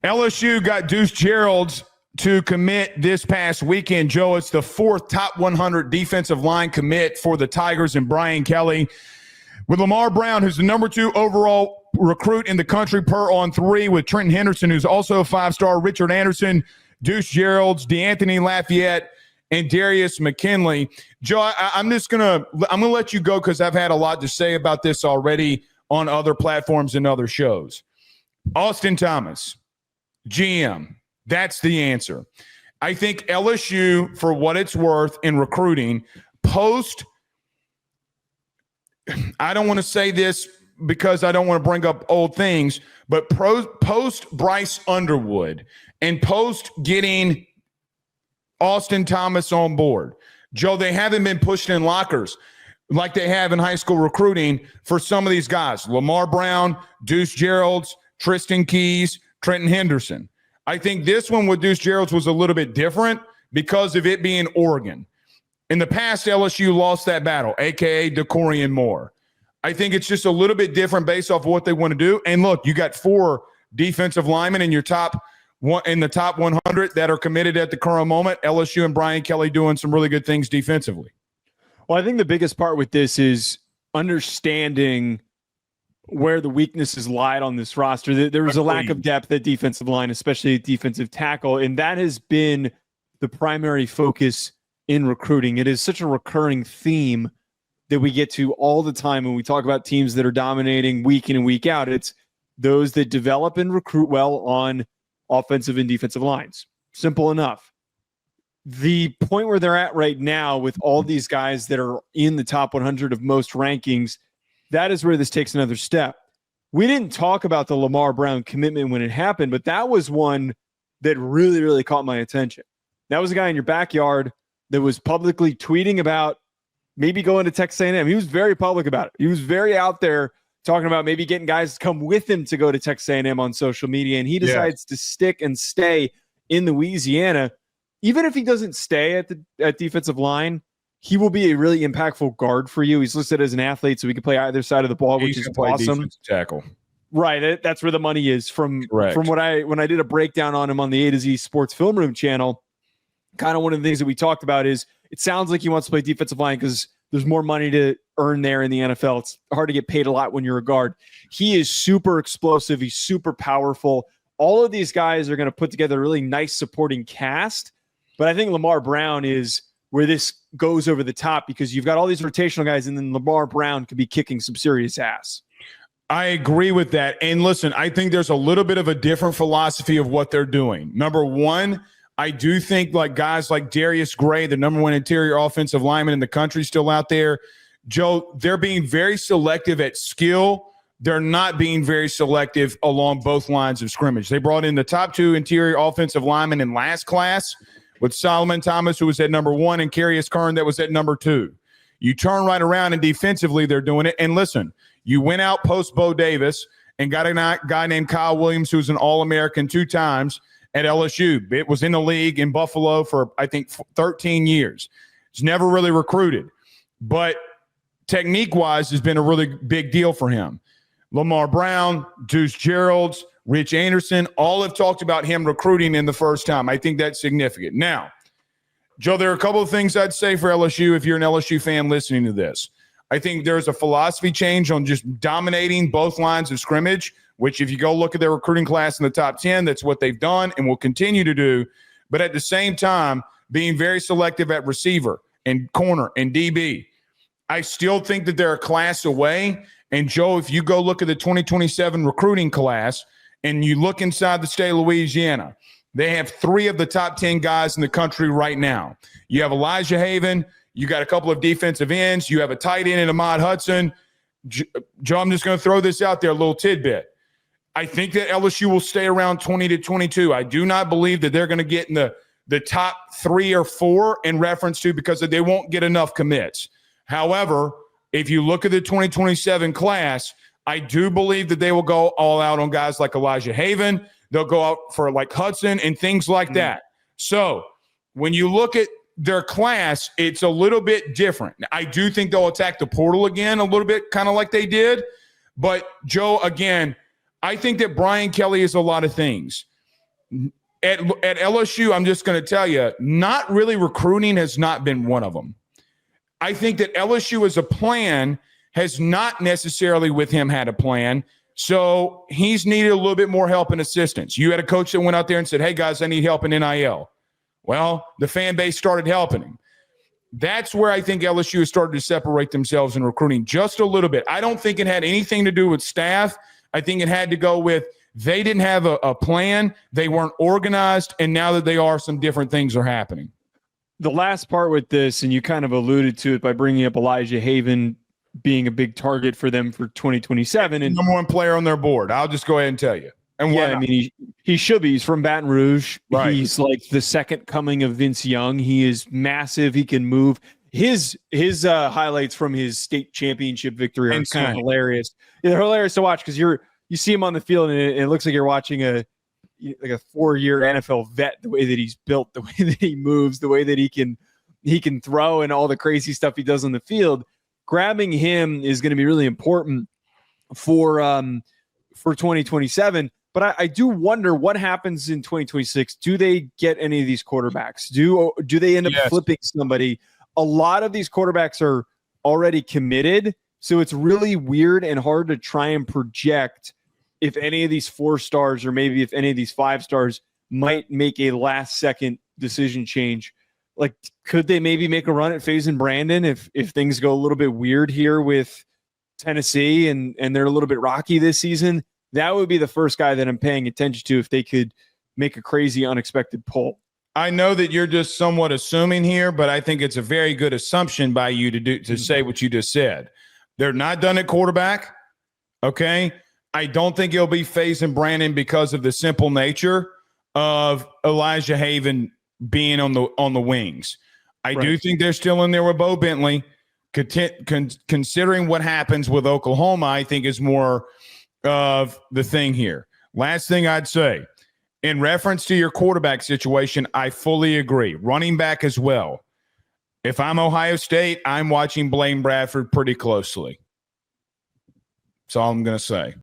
LSU got Deuce Geralds to commit this past weekend. Joe, it's the fourth top 100 defensive line commit for the Tigers and Brian Kelly. With Lamar Brown, who's the number 2 overall recruit in the country per on 3, with Trenton Henderson, who's also a 5-star, Richard Anderson, Deuce Geralds, DeAnthony Lafayette, and Darius McKinley. Joe, I'm gonna let you go because I've had a lot to say about this already on other platforms and other shows. Austin Thomas, GM, that's the answer. I think LSU, for what it's worth in recruiting, I don't want to say this because I don't want to bring up old things, but post Bryce Underwood and post getting Austin Thomas on board, Joe, they haven't been pushed in lockers like they have in high school recruiting for some of these guys. Lamar Brown, Deuce Geralds, Tristan Keys, Trenton Henderson. I think this one with Deuce Geralds was a little bit different because of it being Oregon. In the past, LSU lost that battle, a.k.a. DeCorian Moore. I think it's just a little bit different based off of what they want to do. And look, you got 4 defensive linemen in the top 100 that are committed at the current moment. LSU and Brian Kelly doing some really good things defensively. Well, I think the biggest part with this is understanding where the weaknesses lied on this roster. There was a lack of depth at defensive line, especially at defensive tackle, and that has been the primary focus in recruiting. It is such a recurring theme that we get to all the time when we talk about teams that are dominating week in and week out. It's those that develop and recruit well on offensive and defensive lines. Simple enough. The point where they're at right now with all these guys that are in the top 100 of most rankings, that is where this takes another step. We didn't talk about the Lamar Brown commitment when it happened, but that was one that really, really caught my attention. That was a guy in your backyard that was publicly tweeting about maybe going to Texas A&M. He was very public about it. He was very out there talking about maybe getting guys to come with him to go to Texas A&M on social media, and he decides to stick and stay in Louisiana. Even if he doesn't stay at defensive line, he will be a really impactful guard for you. He's listed as an athlete, so he can play either side of the ball, which is awesome. Tackle. Right, that's where the money is. From when I did a breakdown on him on the A to Z Sports Film Room channel, kind of one of the things that we talked about is it sounds like he wants to play defensive line because there's more money to earn there in the NFL. It's hard to get paid a lot when you're a guard. He is super explosive. He's super powerful. All of these guys are going to put together a really nice supporting cast. But I think Lamar Brown is where this goes over the top because you've got all these rotational guys, and then Lamar Brown could be kicking some serious ass. I agree with that. And listen, I think there's a little bit of a different philosophy of what they're doing. Number one, I do think like guys like Darius Gray, the number 1 interior offensive lineman in the country, still out there. Joe, they're being very selective at skill. They're not being very selective along both lines of scrimmage. They brought in the top 2 interior offensive linemen in last class with Solomon Thomas, who was at number 1, and Carius Kern, that was at number 2. You turn right around, and defensively they're doing it. And listen, you went out post Bo Davis and got a guy named Kyle Williams, who's an All-American 2 times at LSU. It was in the league in Buffalo for, I think, 13 years. He's never really recruited. But technique-wise has been a really big deal for him. Lamar Brown, Deuce Geralds, Rich Anderson, all have talked about him recruiting in the first time. I think that's significant. Now, Joe, there are a couple of things I'd say for LSU if you're an LSU fan listening to this. I think there's a philosophy change on just dominating both lines of scrimmage, which if you go look at their recruiting class in the top 10, that's what they've done and will continue to do. But at the same time, being very selective at receiver and corner and DB. I still think that they're a class away. And, Joe, if you go look at the 2027 recruiting class and you look inside the state of Louisiana, they have 3 of the top 10 guys in the country right now. You have Elijah Haven. You got a couple of defensive ends. You have a tight end in Ahmad Hudson. Joe, I'm just going to throw this out there, a little tidbit. I think that LSU will stay around 20 to 22. I do not believe that they're going to get in the top 3 or 4 in reference to because they won't get enough commits. However, if you look at the 2027 class, I do believe that they will go all out on guys like Elijah Haven. They'll go out for like Hudson and things like that. So when you look at their class, it's a little bit different. I do think they'll attack the portal again a little bit, kind of like they did. But, Joe, again, I think that Brian Kelly is a lot of things. At LSU, I'm just going to tell you, not really recruiting has not been one of them. I think that LSU as a plan has not necessarily with him had a plan. So he's needed a little bit more help and assistance. You had a coach that went out there and said, hey, guys, I need help in NIL. Well, the fan base started helping him. That's where I think LSU has started to separate themselves in recruiting just a little bit. I don't think it had anything to do with staff. I think it had to go with they didn't have a plan. They weren't organized. And now that they are, some different things are happening. The last part with this, and you kind of alluded to it by bringing up Elijah Haven being a big target for them for 2027. And number one player on their board. I'll just go ahead and tell you. And yeah, I mean, he should be. He's from Baton Rouge. Right. He's like the second coming of Vince Young. He is massive. He can move. His highlights from his state championship victory are kind of hilarious. Yeah, they're hilarious to watch because you see him on the field and it looks like you're watching a 4-year NFL vet. The way that he's built, the way that he moves, the way that he can throw, and all the crazy stuff he does on the field. Grabbing him is going to be really important for 2027. But I do wonder what happens in 2026. Do they get any of these quarterbacks? Do they end up flipping somebody? A lot of these quarterbacks are already committed, so it's really weird and hard to try and project if any of these 4 stars or maybe if any of these 5 stars might make a last-second decision change. Like, could they maybe make a run at Faison Brandon if things go a little bit weird here with Tennessee and they're a little bit rocky this season? That would be the first guy that I'm paying attention to if they could make a crazy, unexpected pull. I know that you're just somewhat assuming here, but I think it's a very good assumption by you to say what you just said. They're not done at quarterback, okay? I don't think it'll be Faison Brandon because of the simple nature of Elijah Haven being on the wings. I do think they're still in there with Bo Bentley. Considering what happens with Oklahoma, I think is more of the thing here. Last thing I'd say, in reference to your quarterback situation, I fully agree. Running back as well. If I'm Ohio State, I'm watching Blaine Bradford pretty closely. That's all I'm going to say.